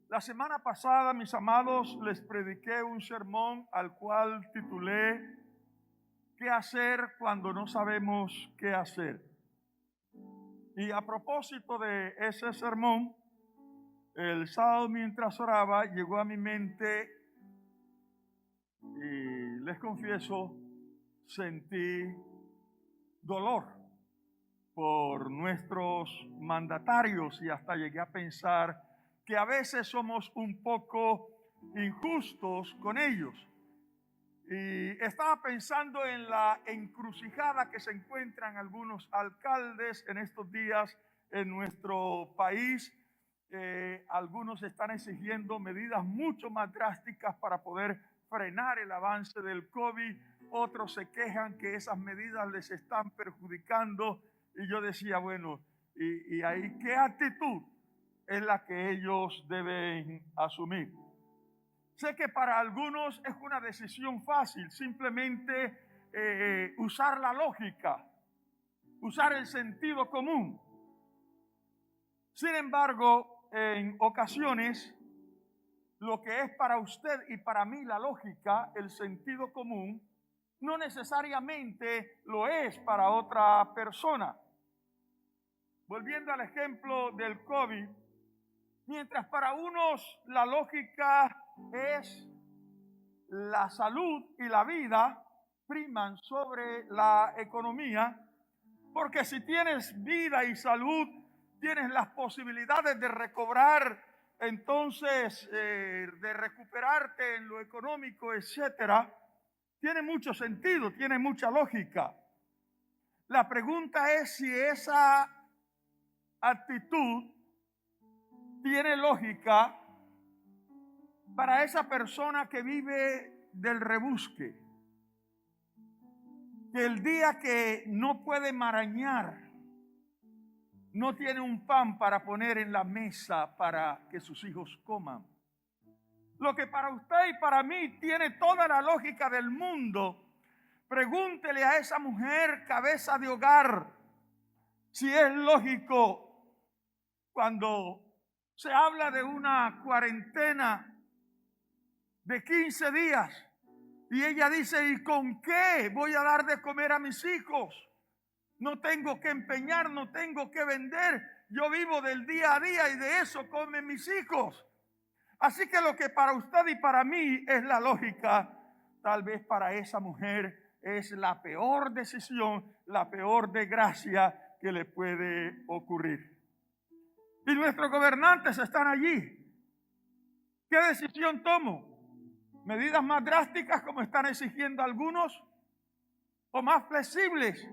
La semana pasada, mis amados, les prediqué un sermón al cual titulé ¿Qué hacer cuando no sabemos qué hacer? Y a propósito de ese sermón, el sábado mientras oraba llegó a mi mente y les confieso, sentí dolor por nuestros mandatarios y hasta llegué a pensar que a veces somos un poco injustos con ellos. Y estaba pensando en la encrucijada que se encuentran algunos alcaldes en estos días en nuestro país. Algunos están exigiendo medidas mucho más drásticas para poder frenar el avance del COVID. Otros se quejan que esas medidas les están perjudicando. Y yo decía, bueno, ¿y ahí qué actitud es la que ellos deben asumir? Sé que para algunos es una decisión fácil, simplemente usar la lógica, usar el sentido común. Sin embargo, en ocasiones, lo que es para usted y para mí la lógica, el sentido común, no necesariamente lo es para otra persona. Volviendo al ejemplo del COVID, mientras para unos la lógica es la salud y la vida priman sobre la economía, porque si tienes vida y salud, tienes las posibilidades de recobrar, entonces de recuperarte en lo económico, etcétera. Tiene mucho sentido, tiene mucha lógica. La pregunta es si esa actitud tiene lógica para esa persona que vive del rebusque, que el día que no puede marañar, no tiene un pan para poner en la mesa para que sus hijos coman. Lo que para usted y para mí tiene toda la lógica del mundo, pregúntele a esa mujer cabeza de hogar si es lógico cuando se habla de una cuarentena de 15 días y ella dice, ¿y con qué voy a dar de comer a mis hijos? No tengo que empeñar, no tengo que vender, yo vivo del día a día y de eso comen mis hijos. Así que lo que para usted y para mí es la lógica, tal vez para esa mujer es la peor decisión, la peor desgracia que le puede ocurrir. Y nuestros gobernantes están allí. ¿Qué decisión tomo? ¿Medidas más drásticas como están exigiendo algunos? ¿O más flexibles,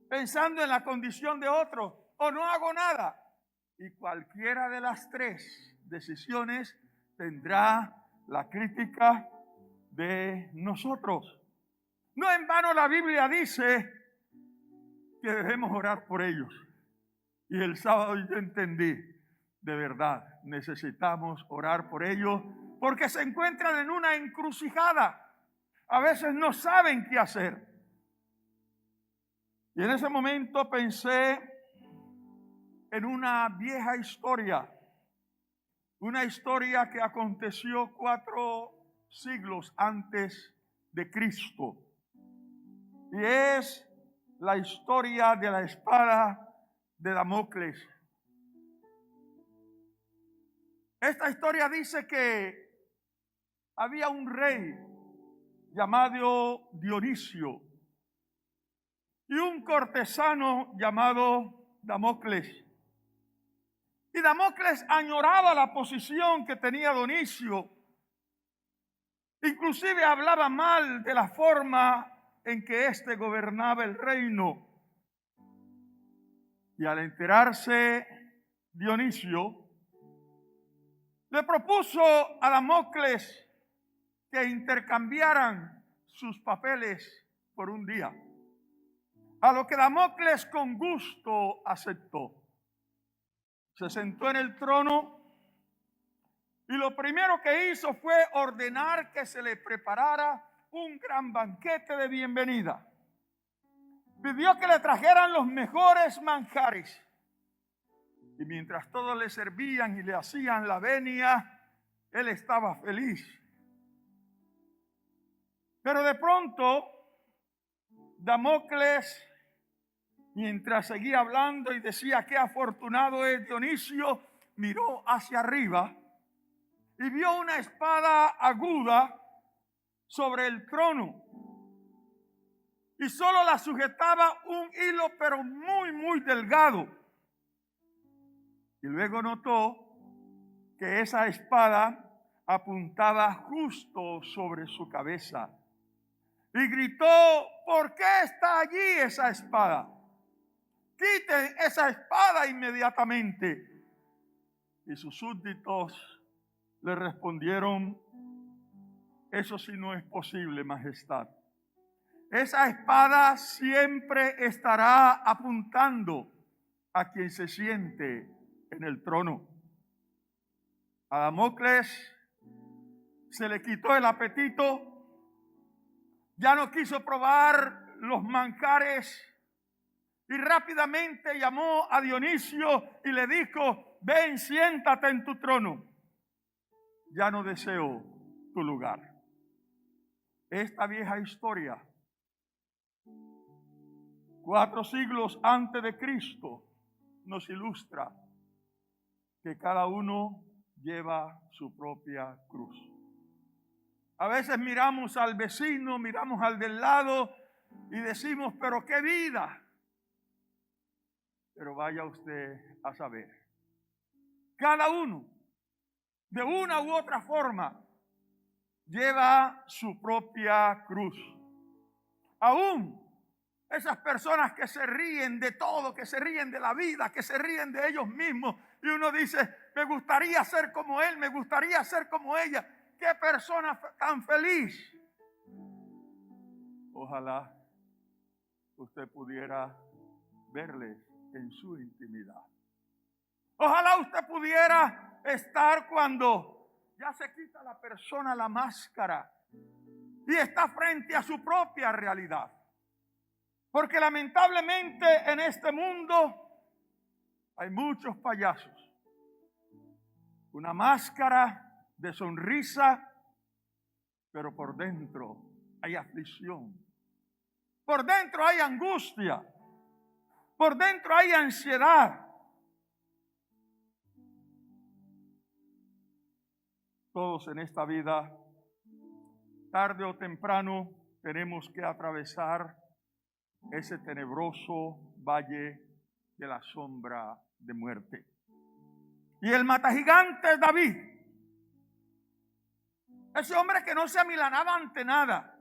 pensando en la condición de otros? ¿O no hago nada? Y cualquiera de las tres decisiones tendrá la crítica de nosotros. No en vano la Biblia dice que debemos orar por ellos. Y el sábado yo entendí, de verdad, necesitamos orar por ellos porque se encuentran en una encrucijada. A veces no saben qué hacer. Y en ese momento pensé en una vieja historia. Una historia que aconteció 4 siglos antes de Cristo. Y es la historia de la espada de Damocles. Esta historia dice que había un rey llamado Dionisio y un cortesano llamado Damocles. Y Damocles añoraba la posición que tenía Dionisio. Inclusive hablaba mal de la forma en que éste gobernaba el reino. Y al enterarse Dionisio, le propuso a Damocles que intercambiaran sus papeles por un día. A lo que Damocles con gusto aceptó. Se sentó en el trono y lo primero que hizo fue ordenar que se le preparara un gran banquete de bienvenida. Pidió que le trajeran los mejores manjares. Y mientras todos le servían y le hacían la venia, él estaba feliz. Pero de pronto, Damocles, mientras seguía hablando y decía qué afortunado es Dionisio, miró hacia arriba y vio una espada aguda sobre el trono. Y solo la sujetaba un hilo, pero muy, muy delgado. Y luego notó que esa espada apuntaba justo sobre su cabeza. Y gritó: ¿por qué está allí esa espada? Quiten esa espada inmediatamente. Y sus súbditos le respondieron: eso sí no es posible, majestad. Esa espada siempre estará apuntando a quien se siente en el trono. A Damocles se le quitó el apetito, ya no quiso probar los manjares y rápidamente llamó a Dionisio y le dijo: ven, siéntate en tu trono. Ya no deseo tu lugar. Esta vieja historia, 4 siglos antes de Cristo, nos ilustra que cada uno lleva su propia cruz. A veces miramos al vecino, miramos al del lado y decimos: pero qué vida. Pero vaya usted a saber. Cada uno, de una u otra forma, lleva su propia cruz. Aún esas personas que se ríen de todo, que se ríen de la vida, que se ríen de ellos mismos, y uno dice: me gustaría ser como él, me gustaría ser como ella. ¡Qué persona tan feliz! Ojalá usted pudiera verles en su intimidad. Ojalá usted pudiera estar cuando ya se quita la persona la máscara y está frente a su propia realidad. Porque lamentablemente en este mundo hay muchos payasos. Una máscara de sonrisa, pero por dentro hay aflicción. Por dentro hay angustia. Por dentro hay ansiedad. Todos en esta vida, tarde o temprano, tenemos que atravesar ese tenebroso valle de la sombra de muerte. Y el matagigante David, ese hombre que no se amilanaba ante nada,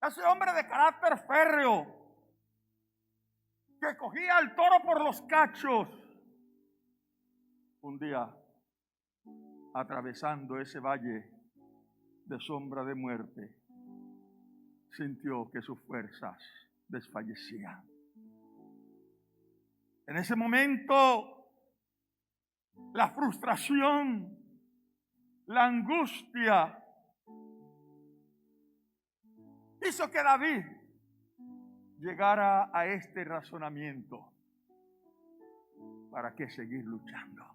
ese hombre de carácter férreo, que cogía al toro por los cachos, un día, atravesando ese valle de sombra de muerte, sintió que sus fuerzas desfallecían. En ese momento, la frustración, la angustia, hizo que David llegara a este razonamiento: ¿para qué seguir luchando?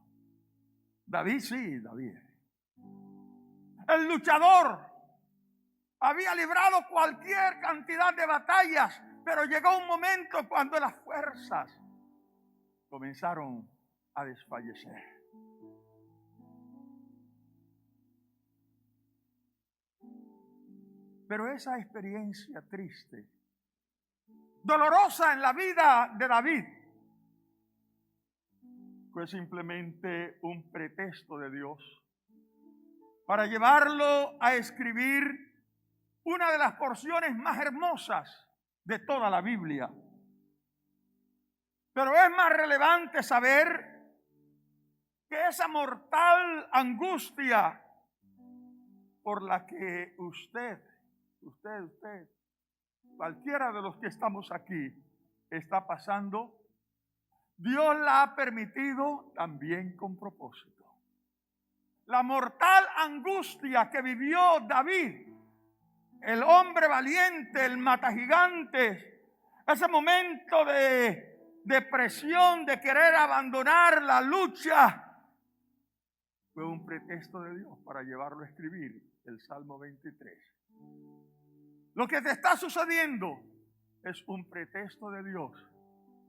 David, sí, David, el luchador, había librado cualquier cantidad de batallas, pero llegó un momento cuando las fuerzas comenzaron a desfallecer. Pero esa experiencia triste, dolorosa en la vida de David, fue simplemente un pretexto de Dios para llevarlo a escribir una de las porciones más hermosas de toda la Biblia. Pero es más relevante saber que esa mortal angustia por la que usted, cualquiera de los que estamos aquí, está pasando, Dios la ha permitido también con propósito. La mortal angustia que vivió David, el hombre valiente, el matagigantes, ese momento de depresión, de querer abandonar la lucha, fue un pretexto de Dios para llevarlo a escribir el Salmo 23. Lo que te está sucediendo es un pretexto de Dios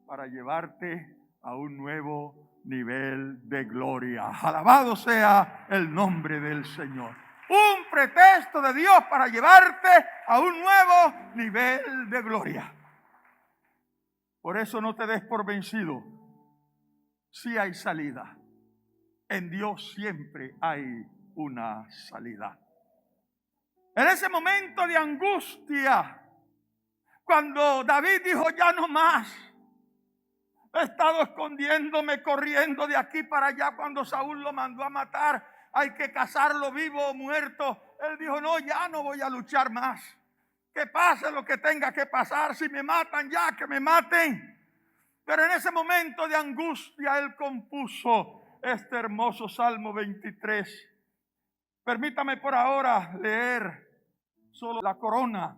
para llevarte a un nuevo nivel de gloria. Alabado sea el nombre del Señor. Un pretexto de Dios para llevarte a un nuevo nivel de gloria. Por eso no te des por vencido. Sí hay salida. En Dios siempre hay una salida. En ese momento de angustia, cuando David dijo ya no más, he estado escondiéndome, corriendo de aquí para allá cuando Saúl lo mandó a matar, hay que cazarlo vivo o muerto. Él dijo, no, ya no voy a luchar más. Que pase lo que tenga que pasar. Si me matan, ya que me maten. Pero en ese momento de angustia, él compuso este hermoso Salmo 23. Permítame por ahora leer solo la corona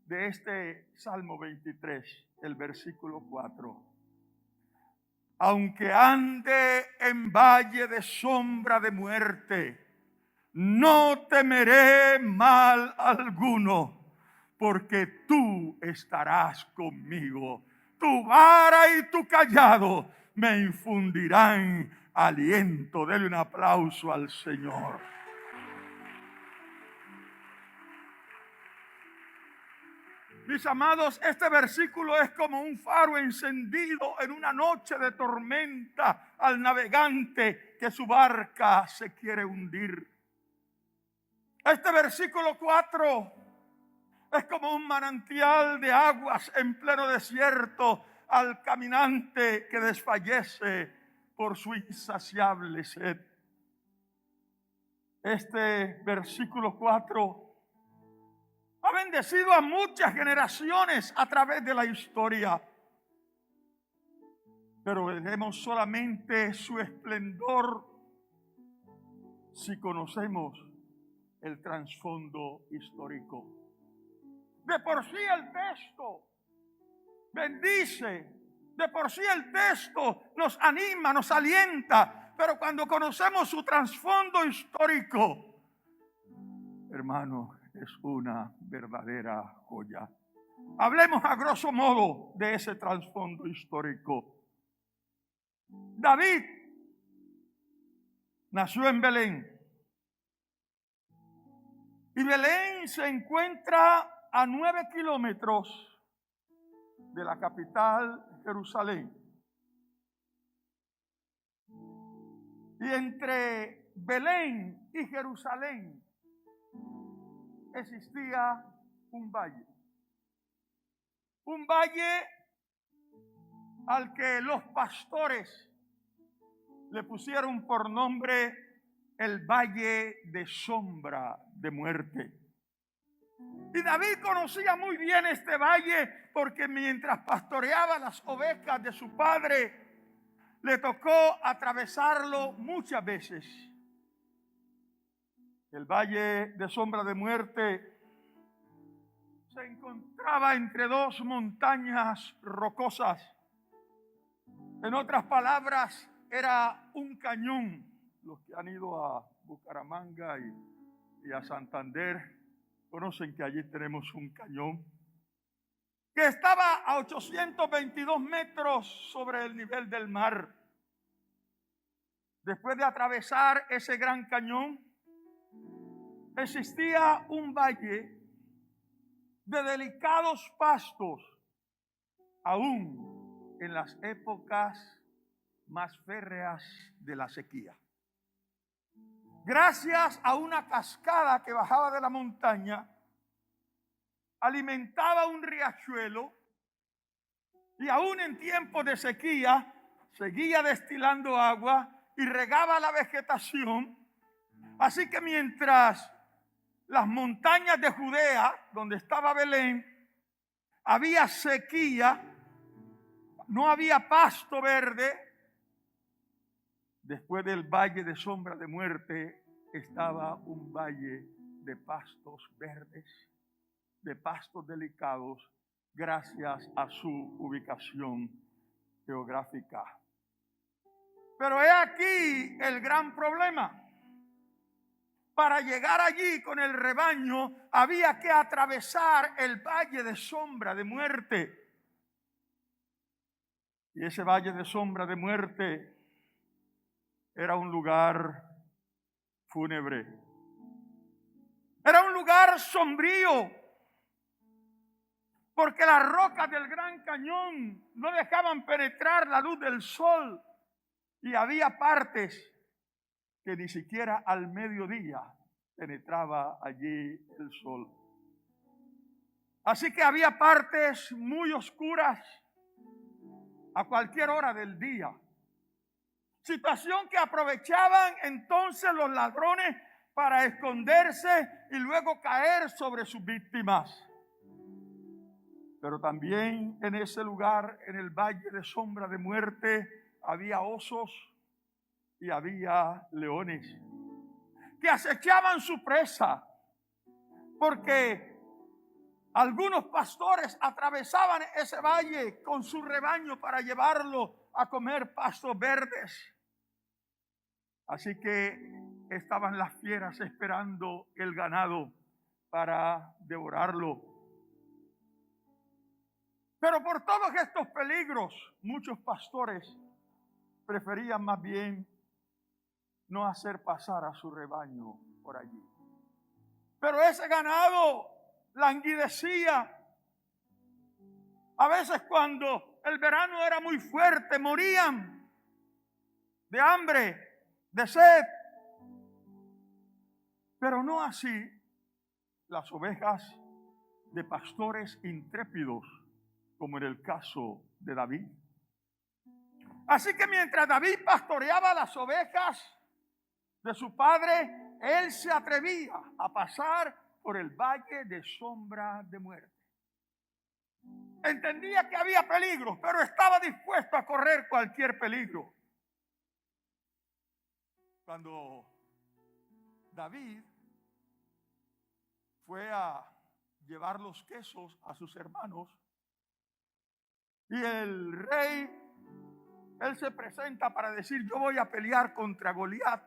de este Salmo 23, el versículo 4. Aunque ande en valle de sombra de muerte, no temeré mal alguno, porque tú estarás conmigo. Tu vara y tu cayado me infundirán aliento. Dele un aplauso al Señor. Mis amados, este versículo es como un faro encendido en una noche de tormenta al navegante que su barca se quiere hundir. Este versículo 4 es como un manantial de aguas en pleno desierto al caminante que desfallece por su insaciable sed. Este versículo 4 ha bendecido a muchas generaciones a través de la historia. Pero veremos solamente su esplendor si conocemos el trasfondo histórico. De por sí el texto bendice, de por sí el texto nos anima, nos alienta, pero cuando conocemos su trasfondo histórico, hermano, es una verdadera joya. Hablemos a grosso modo de ese trasfondo histórico. David nació en Belén. Y Belén se encuentra a 9 kilómetros de la capital, Jerusalén. Y entre Belén y Jerusalén existía un valle. Un valle al que los pastores le pusieron por nombre el Valle de Sombra de Muerte. Y David conocía muy bien este valle porque mientras pastoreaba las ovejas de su padre, le tocó atravesarlo muchas veces. El Valle de Sombra de Muerte se encontraba entre dos montañas rocosas. En otras palabras, era un cañón. Los que han ido a Bucaramanga y a Santander conocen que allí tenemos un cañón que estaba a 822 metros sobre el nivel del mar. Después de atravesar ese gran cañón, existía un valle de delicados pastos, aún en las épocas más férreas de la sequía. Gracias a una cascada que bajaba de la montaña, alimentaba un riachuelo y aún en tiempos de sequía seguía destilando agua y regaba la vegetación. Así que mientras las montañas de Judea, donde estaba Belén, había sequía, no había pasto verde, después del valle de sombra de muerte estaba un valle de pastos verdes, de pastos delicados, gracias a su ubicación geográfica. Pero he aquí el gran problema. Para llegar allí con el rebaño había que atravesar el valle de sombra de muerte. Y ese valle de sombra de muerte era un lugar fúnebre. Era un lugar sombrío, porque las rocas del Gran Cañón no dejaban penetrar la luz del sol y había partes que ni siquiera al mediodía penetraba allí el sol. Así que había partes muy oscuras a cualquier hora del día. Situación que aprovechaban entonces los ladrones para esconderse y luego caer sobre sus víctimas. Pero también en ese lugar, en el valle de sombra de muerte, había osos y había leones que acechaban su presa, porque algunos pastores atravesaban ese valle con su rebaño para llevarlo a comer pastos verdes. Así que estaban las fieras esperando el ganado para devorarlo. Pero por todos estos peligros, muchos pastores preferían más bien no hacer pasar a su rebaño por allí. Pero ese ganado languidecía. A veces cuando el verano era muy fuerte, morían de hambre, de sed. Pero no así las ovejas de pastores intrépidos, como en el caso de David. Así que mientras David pastoreaba las ovejas de su padre, él se atrevía a pasar por el valle de sombra de muerte. Entendía que había peligro, pero estaba dispuesto a correr cualquier peligro. Cuando David fue a llevar los quesos a sus hermanos y el rey, él se presenta para decir: yo voy a pelear contra Goliat.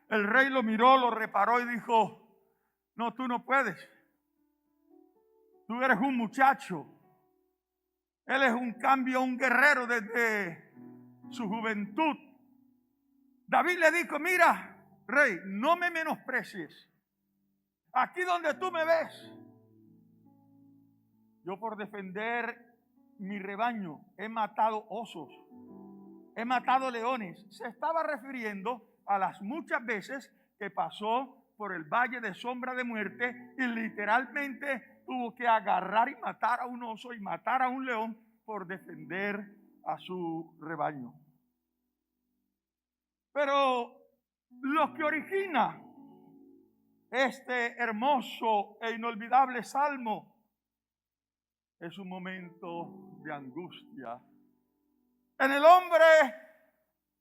El rey lo miró, lo reparó y dijo: no, tú no puedes. Tú eres un muchacho. Él es un cambio, un guerrero desde su juventud. David le dijo: mira, rey, no me menosprecies. Aquí donde tú me ves, yo por defender mi rebaño he matado osos, he matado leones. Se estaba refiriendo a las muchas veces que pasó por el valle de sombra de muerte y literalmente tuvo que agarrar y matar a un oso y matar a un león por defender a su rebaño. Pero lo que origina este hermoso e inolvidable salmo es un momento de angustia en el hombre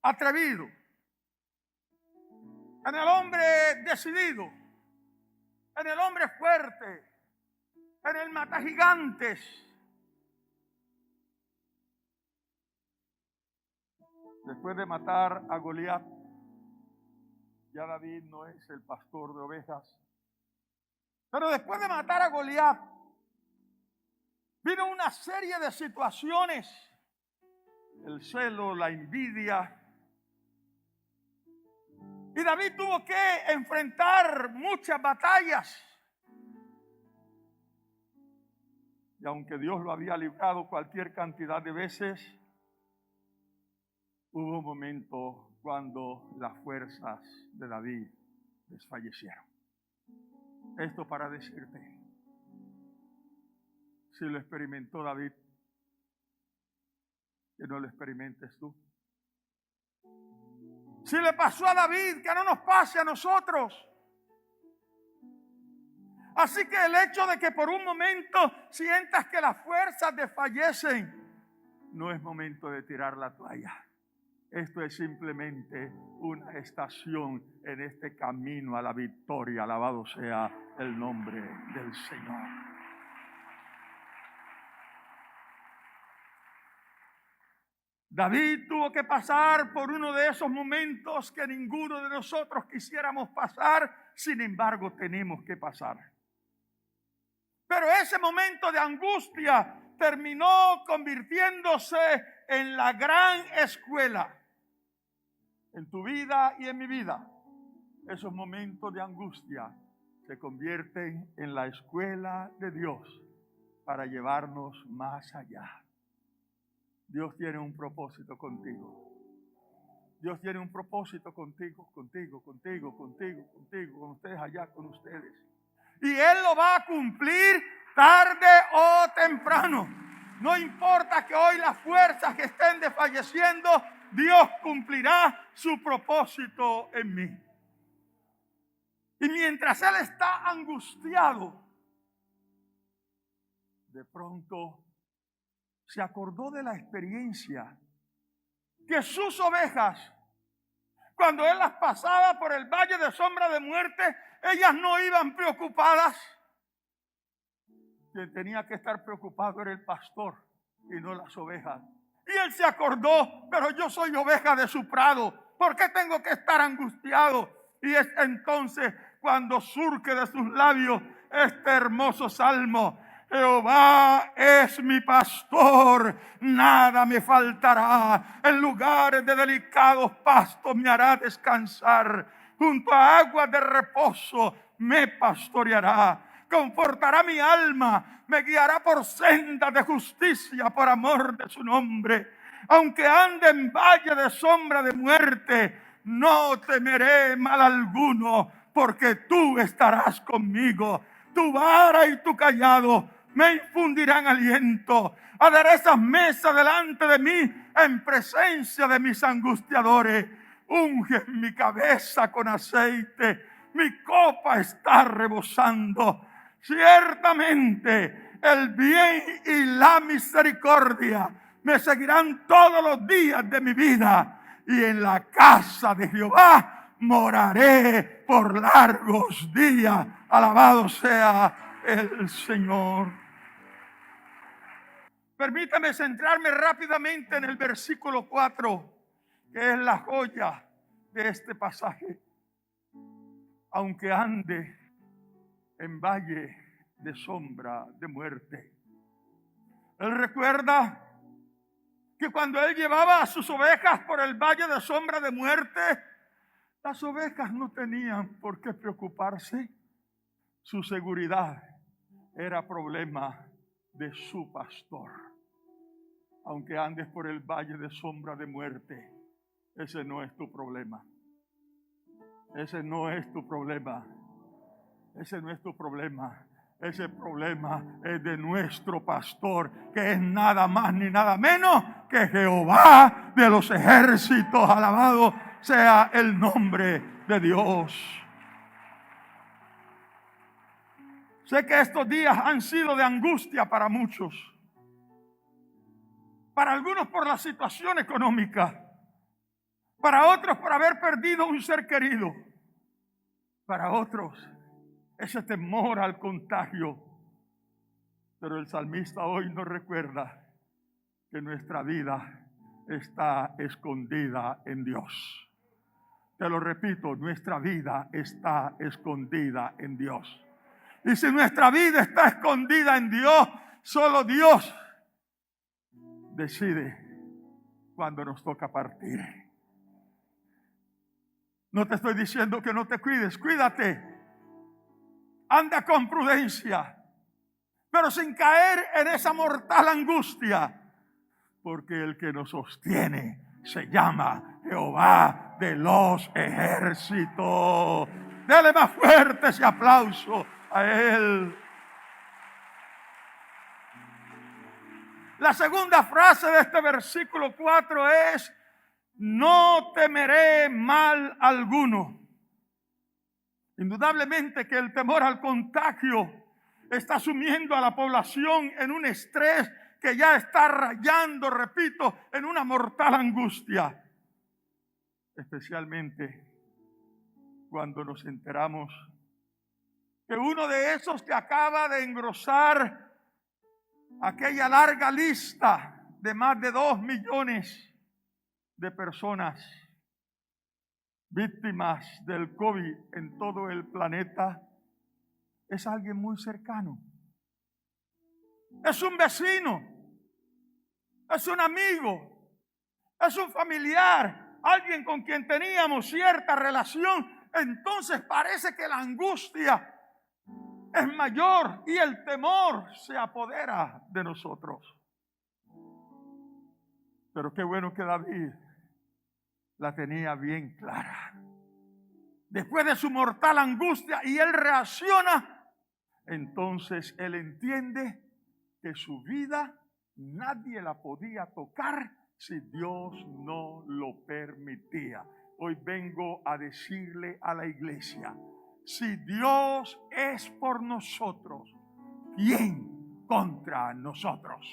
atrevido, en el hombre decidido, en el hombre fuerte, en el matagigantes. Después de matar a Goliat, ya David no es el pastor de ovejas. Pero después de matar a Goliat, vino una serie de situaciones: el celo, la envidia. Y David tuvo que enfrentar muchas batallas. Y aunque Dios lo había librado cualquier cantidad de veces, hubo un momento cuando las fuerzas de David desfallecieron. Esto para decirte, si lo experimentó David, que no lo experimentes tú. Si le pasó a David, que no nos pase a nosotros. Así que el hecho de que por un momento sientas que las fuerzas desfallecen, no es momento de tirar la toalla. Esto es simplemente una estación en este camino a la victoria. Alabado sea el nombre del Señor. David tuvo que pasar por uno de esos momentos que ninguno de nosotros quisiéramos pasar, sin embargo tenemos que pasar. Pero ese momento de angustia terminó convirtiéndose en la gran escuela. En tu vida y en mi vida, esos momentos de angustia se convierten en la escuela de Dios para llevarnos más allá. Dios tiene un propósito contigo. Dios tiene un propósito contigo, con ustedes allá, con ustedes. Y Él lo va a cumplir tarde o temprano. No importa que hoy las fuerzas que estén desfalleciendo, Dios cumplirá su propósito en mí. Y mientras Él está angustiado, de pronto se acordó de la experiencia que sus ovejas, cuando Él las pasaba por el valle de sombra de muerte, ellas no iban preocupadas. Quien tenía que estar preocupado era el pastor y no las ovejas. Y Él se acordó, pero yo soy oveja de su prado, ¿por qué tengo que estar angustiado? Y es entonces cuando surge de sus labios este hermoso salmo: Jehová es mi pastor, nada me faltará. En lugares de delicados pastos me hará descansar. Junto a aguas de reposo me pastoreará. Confortará mi alma, me guiará por sendas de justicia por amor de su nombre. Aunque ande en valle de sombra de muerte, no temeré mal alguno, porque tú estarás conmigo. Tu vara y tu cayado me infundirán aliento. Aderezas mesa delante de mí en presencia de mis angustiadores. Unge mi cabeza con aceite, mi copa está rebosando. Ciertamente el bien y la misericordia me seguirán todos los días de mi vida, y en la casa de Jehová moraré por largos días. Alabado sea el Señor. Permítame centrarme rápidamente en el versículo 4, que es la joya de este pasaje. Aunque ande en valle de sombra de muerte. Él recuerda que cuando él llevaba a sus ovejas por el valle de sombra de muerte, las ovejas no tenían por qué preocuparse. Su seguridad era problema de su pastor. Aunque andes por el valle de sombra de muerte, ese no es tu problema. Ese no es tu problema. Ese no es tu problema. Ese problema es de nuestro pastor, que es nada más ni nada menos que Jehová de los ejércitos. Alabado sea el nombre de Dios. Sé que estos días han sido de angustia para muchos. Para algunos por la situación económica. Para otros por haber perdido un ser querido. Para otros ese temor al contagio. Pero el salmista hoy nos recuerda que nuestra vida está escondida en Dios. Te lo repito, nuestra vida está escondida en Dios. Y si nuestra vida está escondida en Dios, solo Dios decide cuando nos toca partir. No te estoy diciendo que no te cuides, cuídate. Anda con prudencia, pero sin caer en esa mortal angustia, porque el que nos sostiene se llama Jehová de los ejércitos. Dele más fuerte ese aplauso a Él. La segunda frase de este versículo 4 es: no temeré mal alguno. Indudablemente que el temor al contagio está sumiendo a la población en un estrés que ya está rayando, repito, en una mortal angustia. Especialmente cuando nos enteramos que uno de esos que acaba de engrosar aquella larga lista de más de 2 millones de personas víctimas del COVID en todo el planeta es alguien muy cercano. Es un vecino, es un amigo, es un familiar, alguien con quien teníamos cierta relación. Entonces parece que la angustia es mayor y el temor se apodera de nosotros. Pero qué bueno que David la tenía bien clara. Después de su mortal angustia y él reacciona, entonces él entiende que su vida nadie la podía tocar si Dios no lo permitía. Hoy vengo a decirle a la iglesia, si Dios es por nosotros, ¿quién contra nosotros?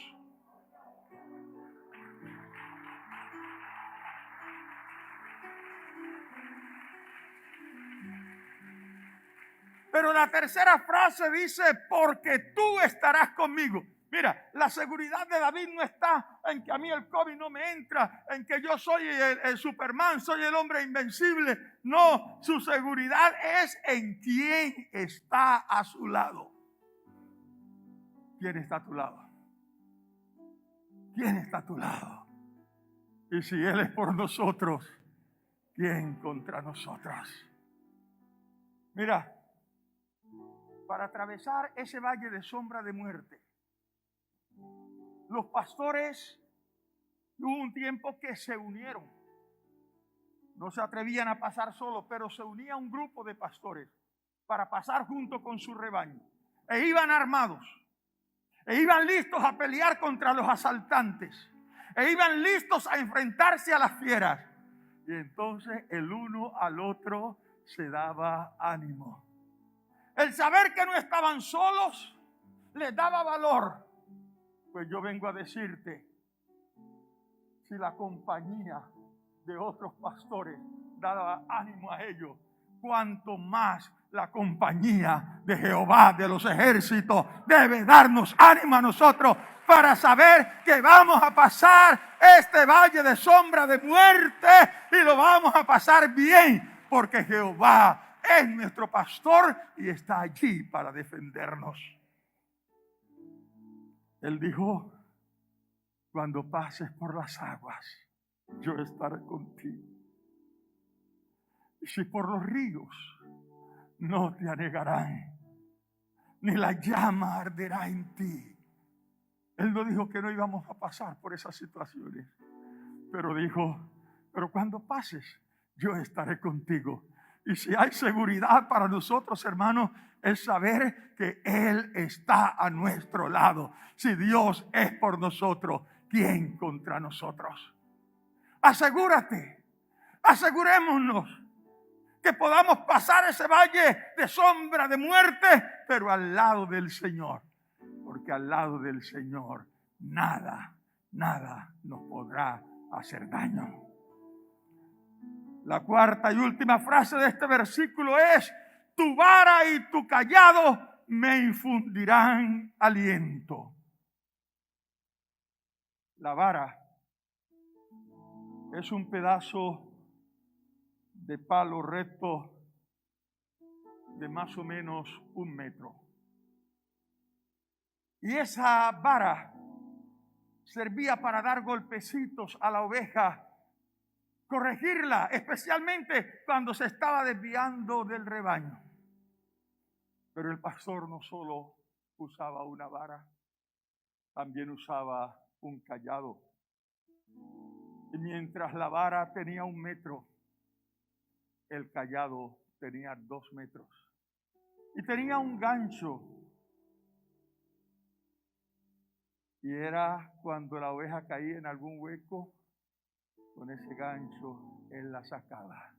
Pero la tercera frase dice, porque tú estarás conmigo. Mira, la seguridad de David no está en que a mí el COVID no me entra, en que yo soy el Superman, soy el hombre invencible. No, su seguridad es en quién está a su lado. ¿Quién está a tu lado? ¿Quién está a tu lado? Y si Él es por nosotros, ¿quién contra nosotros? Mira, para atravesar ese valle de sombra de muerte, los pastores hubo un tiempo que se unieron. No se atrevían a pasar solos, pero se unía un grupo de pastores para pasar junto con su rebaño. E iban armados, e iban listos a pelear contra los asaltantes, e iban listos a enfrentarse a las fieras. Y entonces el uno al otro se daba ánimo. El saber que no estaban solos les daba valor. Pues yo vengo a decirte, si la compañía de otros pastores daba ánimo a ellos, cuanto más la compañía de Jehová de los ejércitos debe darnos ánimo a nosotros para saber que vamos a pasar este valle de sombra de muerte y lo vamos a pasar bien, porque Jehová es nuestro pastor y está allí para defendernos. Él dijo, cuando pases por las aguas, yo estaré contigo. Y si por los ríos, no te anegarán, ni la llama arderá en ti. Él no dijo que no íbamos a pasar por esas situaciones, pero dijo, pero cuando pases, yo estaré contigo. Y si hay seguridad para nosotros, hermanos, es saber que Él está a nuestro lado. Si Dios es por nosotros, ¿quién contra nosotros? Asegúrate, asegurémonos que podamos pasar ese valle de sombra de muerte, pero al lado del Señor. Porque al lado del Señor nada nos podrá hacer daño. La cuarta y última frase de este versículo es, tu vara y tu cayado me infundirán aliento. La vara es un pedazo de palo recto de más o menos 1 metro. Y esa vara servía para dar golpecitos a la oveja, corregirla, especialmente cuando se estaba desviando del rebaño. Pero el pastor no solo usaba una vara, también usaba un cayado. Y mientras la vara tenía 1 metro, el cayado tenía 2 metros. Y tenía un gancho. Y era cuando la oveja caía en algún hueco, con ese gancho él la sacaba.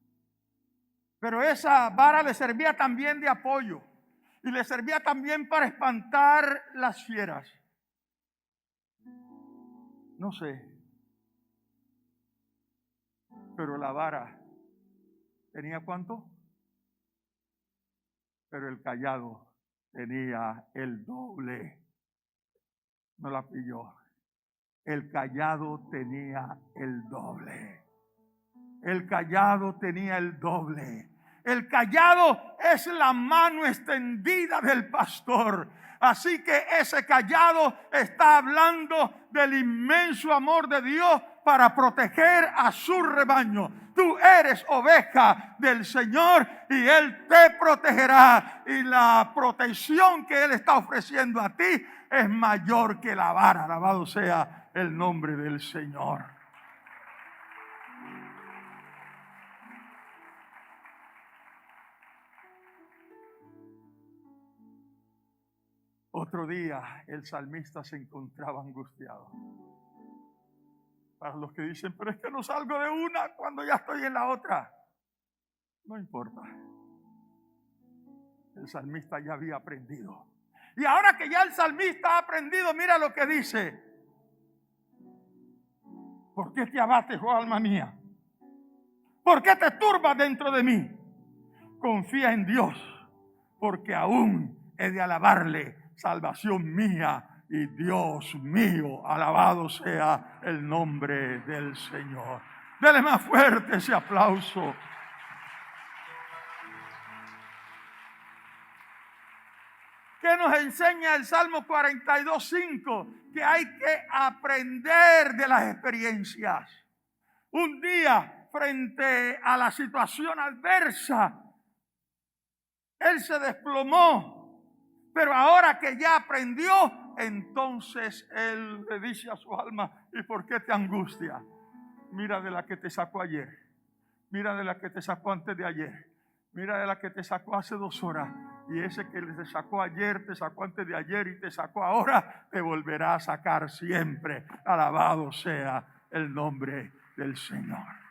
Pero esa vara le servía también de apoyo. Y le servía también para espantar las fieras. No sé. Pero la vara tenía ¿cuánto? Pero el cayado tenía el doble. No la pilló. El cayado tenía el doble. El cayado tenía el doble. El cayado es la mano extendida del pastor. Así que ese cayado está hablando del inmenso amor de Dios para proteger a su rebaño. Tú eres oveja del Señor y Él te protegerá. Y la protección que Él está ofreciendo a ti es mayor que la vara. Alabado sea el nombre del Señor. Otro día el salmista se encontraba angustiado. Para los que dicen, pero es que no salgo de una cuando ya estoy en la otra. No importa. El salmista ya había aprendido. Y ahora que ya el salmista ha aprendido, mira lo que dice. ¿Por qué te abates, oh alma mía? ¿Por qué te turbas dentro de mí? Confía en Dios, porque aún he de alabarle, salvación mía y Dios mío. Alabado sea el nombre del Señor. Dele más fuerte ese aplauso. ¿Qué nos enseña el Salmo 42:5? Que hay que aprender de las experiencias. Un día, frente a la situación adversa, él se desplomó. Pero ahora que ya aprendió, entonces él le dice a su alma, ¿y por qué te angustia? Mira de la que te sacó ayer. Mira de la que te sacó antes de ayer. Mira de la que te sacó hace 2 horas. Y ese que te sacó ayer, te sacó antes de ayer y te sacó ahora, te volverá a sacar siempre. Alabado sea el nombre del Señor.